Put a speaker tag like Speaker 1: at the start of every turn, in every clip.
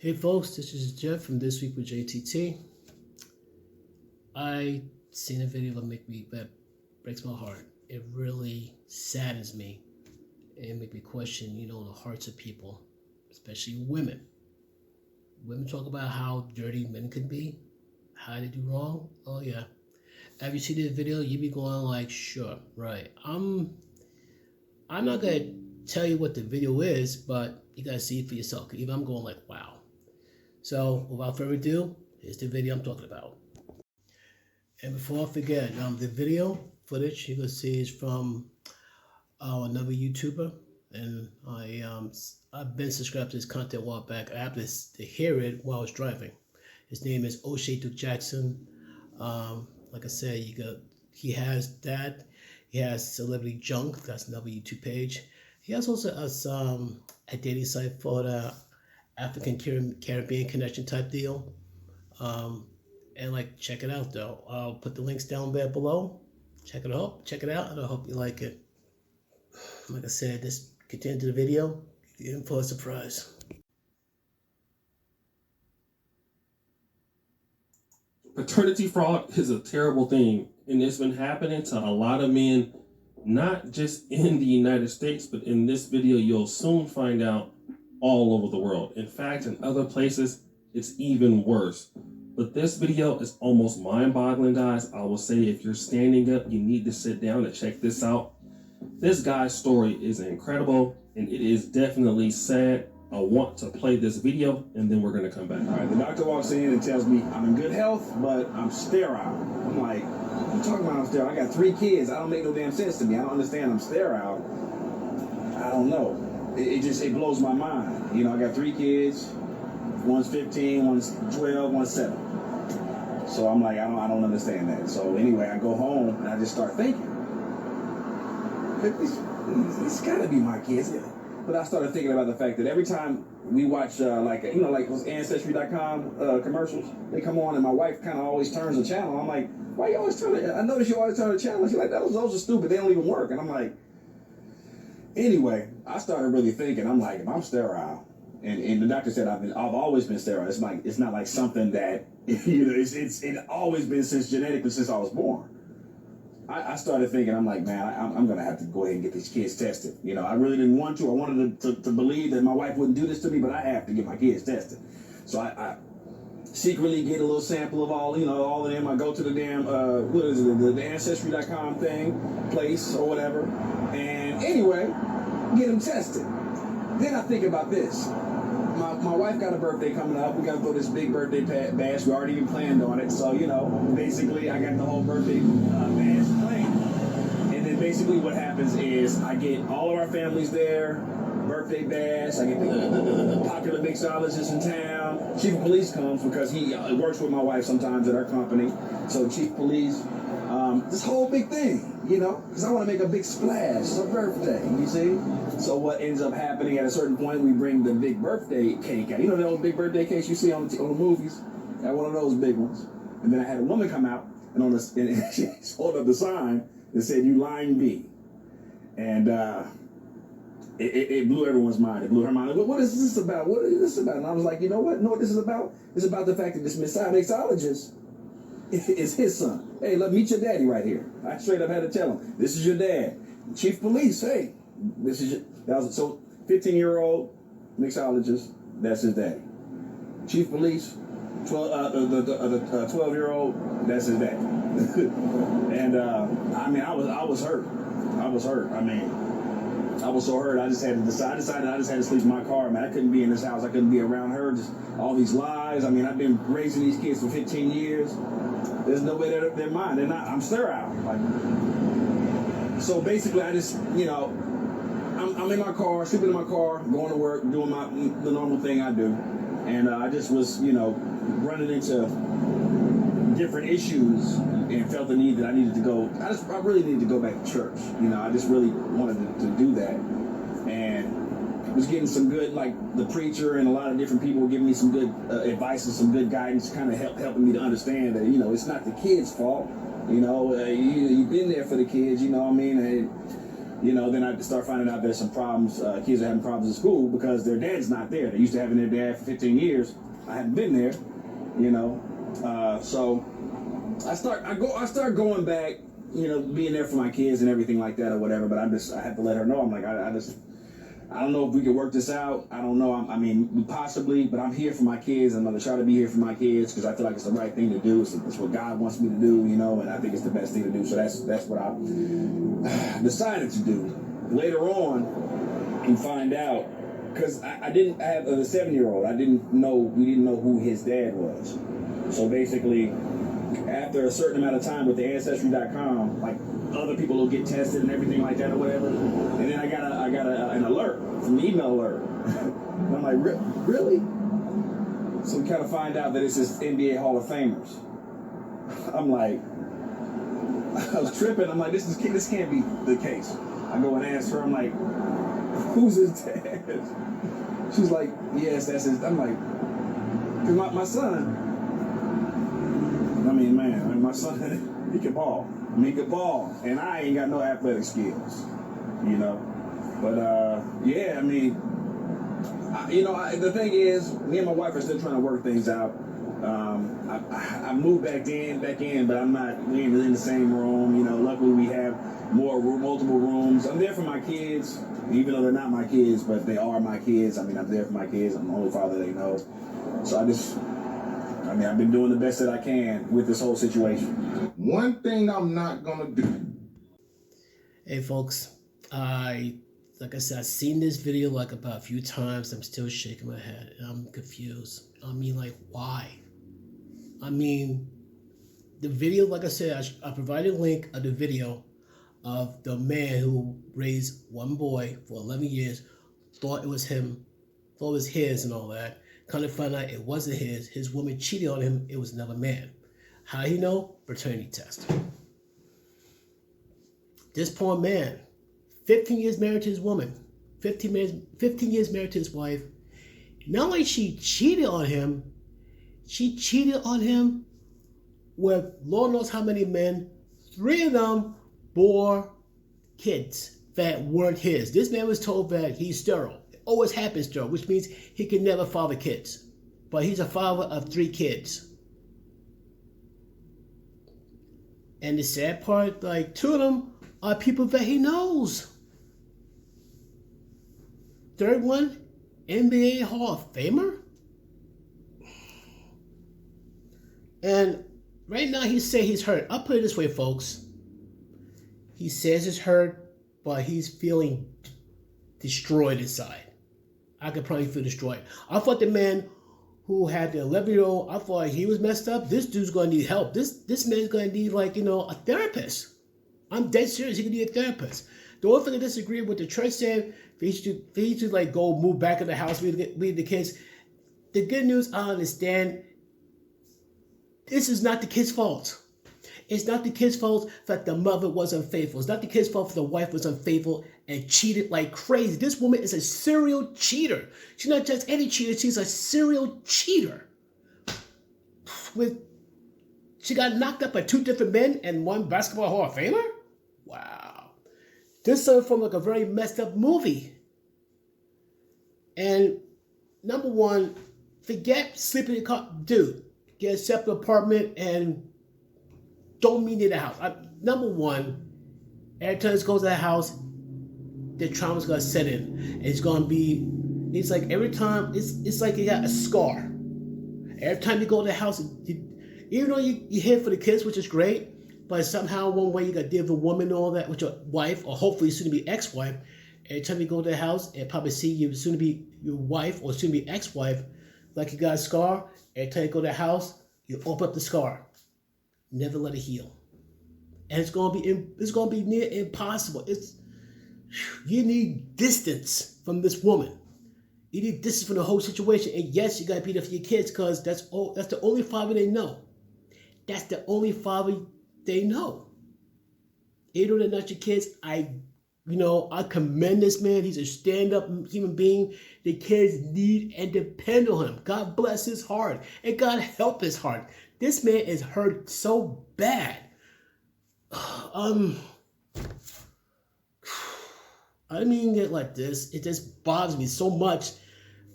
Speaker 1: Hey folks, this is Jeff from This Week with JTT. I seen a video that breaks my heart. It really saddens me and make me question, the hearts of people, especially women. Women talk about how dirty men can be, how they do wrong. Oh yeah. After you see this video, you be going like, sure, right. I'm not gonna tell you what the video is, but you gotta see it for yourself. Cause even I'm going like, wow. So without further ado, here's the video I'm talking about. And before I forget, the video footage you can see is from another YouTuber, and I've been subscribed to his content a while back. I happened to hear it while I was driving. His name is Oshay Jackson. Like I said, he has that. He has Celebrity Junk. That's another YouTube page. He has also a dating site for the African Caribbean connection type deal. And check it out though. I'll put the links down there below. Check it out, and I hope you like it. Like I said, just continue to the video. You're in for a surprise.
Speaker 2: Paternity fraud is a terrible thing, and it's been happening to a lot of men, not just in the United States, but in this video you'll soon find out all over the world. In fact, in other places, it's even worse. But this video is almost mind-boggling, guys. I will say if you're standing up, you need to sit down and check this out. This guy's story is incredible, and it is definitely sad. I want to play this video, and then we're going to come back.
Speaker 3: All right, the doctor walks in and tells me I'm in good health, but I'm sterile. I'm like, what are you talking about I'm sterile? I got 3 kids. I don't make no damn sense to me. I don't understand I'm sterile. I don't know. It blows my mind. I got 3 kids. One's 15, one's 12, one's 7. So I'm like, I don't understand that. So anyway, I go home and I just start thinking, it's gotta be my kids. But I started thinking about the fact that every time we watch like those Ancestry.com commercials, they come on and my wife kind of always turns the channel. I'm like, why you always turn it? I notice you always turn the channel. She's like, those are stupid. They don't even work. And I'm like, anyway, I started really thinking. I'm like, if I'm sterile, and the doctor said I've always been sterile. It's not like something that it's always been genetically since I was born. I started thinking, I'm like, man, I'm gonna have to go ahead and get these kids tested. I really didn't want to. I wanted to believe that my wife wouldn't do this to me, but I have to get my kids tested. So I secretly get a little sample of all of them. I go to the damn the Ancestry.com place or whatever, and anyway, get them tested. Then I think about this. My wife got a birthday coming up. We got to throw this big birthday bash. We already even planned on it. So, basically I got the whole birthday bash planned. And then basically what happens is I get all of our families there, birthday bash. I get the popular mixologist in town. Chief of police comes because he works with my wife sometimes at our company. So chief of police, this whole big thing, because I want to make a big splash. It's a birthday, you see? So what ends up happening at a certain point, we bring the big birthday cake out. The old big birthday cakes you see on the movies? I had one of those big ones. And then I had a woman come out, and she held up the sign that said, "You line B." And it blew everyone's mind. It blew her mind. What is this about? What is this about? And I was like, you know what? What this is about? It's about the fact that this mixologist is his son. Hey, let me meet your daddy right here. I straight up had to tell him, this is your dad. Chief police, hey, this is your... So 15-year-old mixologist, that's his daddy. Chief police, 12-year-old, that's his daddy. And I was hurt. I was so hurt. I decided I just had to sleep in my car. Man, I couldn't be in this house. I couldn't be around her. Just all these lies. I've been raising these kids for 15 years. There's no way they're mine. They're not. I'm sterile. So basically, I just, I'm in my car, sleeping in my car, going to work, doing the normal thing I do, and I just was, running into different issues and felt the need that I needed to go. I really needed to go back to church. I just really wanted to do that, and was getting some good, the preacher and a lot of different people were giving me some good advice and some good guidance, kind of helping me to understand that, it's not the kids' fault. You've been there for the kids, And then I start finding out there's some problems. Kids are having problems in school because their dad's not there. They used to having their dad for 15 years. I hadn't been there, so I start going back, being there for my kids and everything like that or whatever. But I have to let her know. I'm like, I don't know if we can work this out. I don't know. I mean, possibly, but I'm here for my kids. I'm going to try to be here for my kids because I feel like it's the right thing to do. It's what God wants me to do, and I think it's the best thing to do. So that's what I decided to do. Later on, you find out, because I didn't have a 7-year-old. We didn't know who his dad was. So basically, after a certain amount of time with the Ancestry.com, like other people will get tested and everything like that or whatever, and then I got an alert from the email alert. And I'm like, really? So we kind of find out that it's just NBA Hall of Famers. I'm like, I was tripping. I'm like, this can't be the case. I go and ask her. I'm like, who's his dad? She's like, yes, that's his. I'm like, because my son. My son, he can ball. He can ball, and I ain't got no athletic skills, But the thing is, me and my wife are still trying to work things out. I moved back in, but we ain't really in the same room. Luckily we have multiple rooms. I'm there for my kids, even though they're not my kids, but they are my kids. I'm there for my kids. I'm the only father they know. So I've been doing the best that I can with this whole situation.
Speaker 4: One thing I'm not gonna do.
Speaker 1: Hey folks, like I said, I've seen this video about a few times. I'm still shaking my head and I'm confused. Why? The video, like I said, I provided a link of the video of the man who raised one boy for 11 years, thought it was him, thought it was his and all that. Kind of found out it wasn't his. His woman cheated on him. It was another man. How he know? Paternity test. This poor man, 15 years married to his woman, 15 years married to his wife. Not only she cheated on him with Lord knows how many men. 3 of them bore kids that weren't his. This man was told that he's sterile. Always happens to him, which means he can never father kids. But he's a father of 3 kids. And the sad part, 2 of them are people that he knows. Third one, NBA Hall of Famer. And right now he say he's hurt. I'll put it this way, folks. He says he's hurt, but he's feeling destroyed inside. I could probably feel destroyed. I thought the man who had the 11-year-old, I thought he was messed up. This dude's going to need help. This man's going to need, a therapist. I'm dead serious. He could need a therapist. The only thing I disagree with the church said, he should go move back in the house, leave the kids. The good news, I understand, this is not the kid's fault. It's not the kid's fault that the mother was unfaithful. It's not the kid's fault that the wife was unfaithful and cheated like crazy. This woman is a serial cheater. She's not just any cheater. She's a serial cheater. She got knocked up by 2 different men and 1 basketball Hall of Famer? Wow. This is from a very messed up movie. And number 1, forget sleeping in the car. Dude, get a separate apartment and don't meet near the house. Number 1, every time it goes to the house, the trauma's gonna set in. It's like every time, it's like you got a scar. Every time you go to the house, even though you're here for the kids, which is great, but somehow one way you got to deal with a woman and all that with your wife, or hopefully soon to be ex-wife. Every time you go to the house and probably see you soon to be your wife or soon to be ex-wife, like you got a scar. Every time you go to the house, you open up the scar. Never let it heal, and it's gonna be near impossible. You need distance from this woman. You need distance from the whole situation. And yes, you gotta be there for your kids because that's the only father they know. That's the only father they know. Even though they're not your kids, I commend this man. He's a stand-up human being. The kids need and depend on him. God bless his heart, and God help his heart. This man is hurt so bad. I didn't mean it like this. It just bothers me so much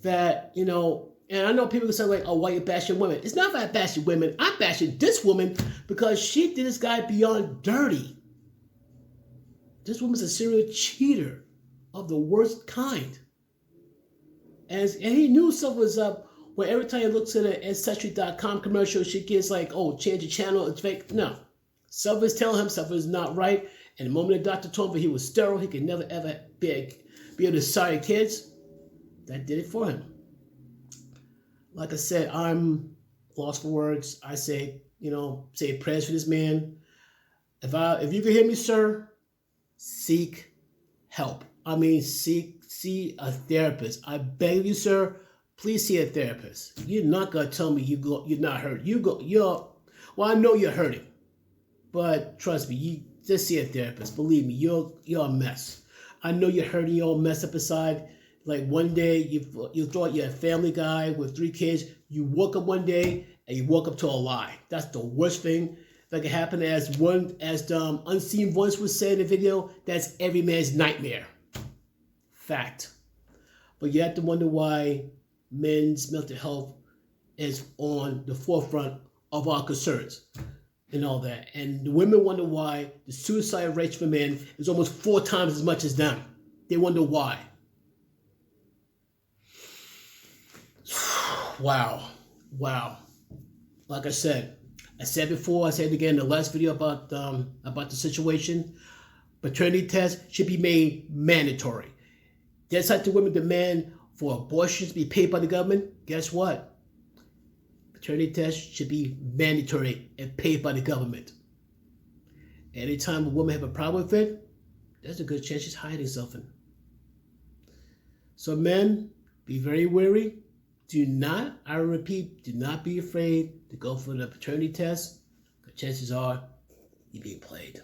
Speaker 1: that, you know, and I know people can say like, oh, why you bashing women? It's not that I'm bashing women. I'm bashing this woman because she did this guy beyond dirty. This woman's a serial cheater of the worst kind. And he knew something was up when every time he looks at an Ancestry.com commercial, she gets like, oh, change the channel, it's fake. No. Something is telling him something is not right. And the moment the doctor told him he was sterile, he could never ever be able to sire kids, that did it for him. Like I said, I'm lost for words. I say, you know, say prayers for this man. If you can hear me, sir, seek help. I mean, see a therapist. I beg you, sir, please see a therapist. You're not gonna tell me you're not hurt. Well, I know you're hurting, but trust me, you just see a therapist. Believe me, you're a mess. I know you're hurting. You're all messed up inside. Like one day you thought you're a family guy with 3 kids. You woke up one day and you woke up to a lie. That's the worst thing that can happen. As the unseen voice was saying in the video, that's every man's nightmare. Fact. But you have to wonder why men's mental health is on the forefront of our concerns and all that. And the women wonder why the suicide rate for men is almost 4 times as much as them. They wonder why. Wow. Like I said before, I said it again in the last video about the situation. Paternity tests should be made mandatory. Just like the women demand for abortions to be paid by the government, guess what? Paternity tests should be mandatory and paid by the government. Anytime a woman have a problem with it, there's a good chance she's hiding something. So men, be very wary. I repeat, do not be afraid to go for the paternity test. The chances are you're being played.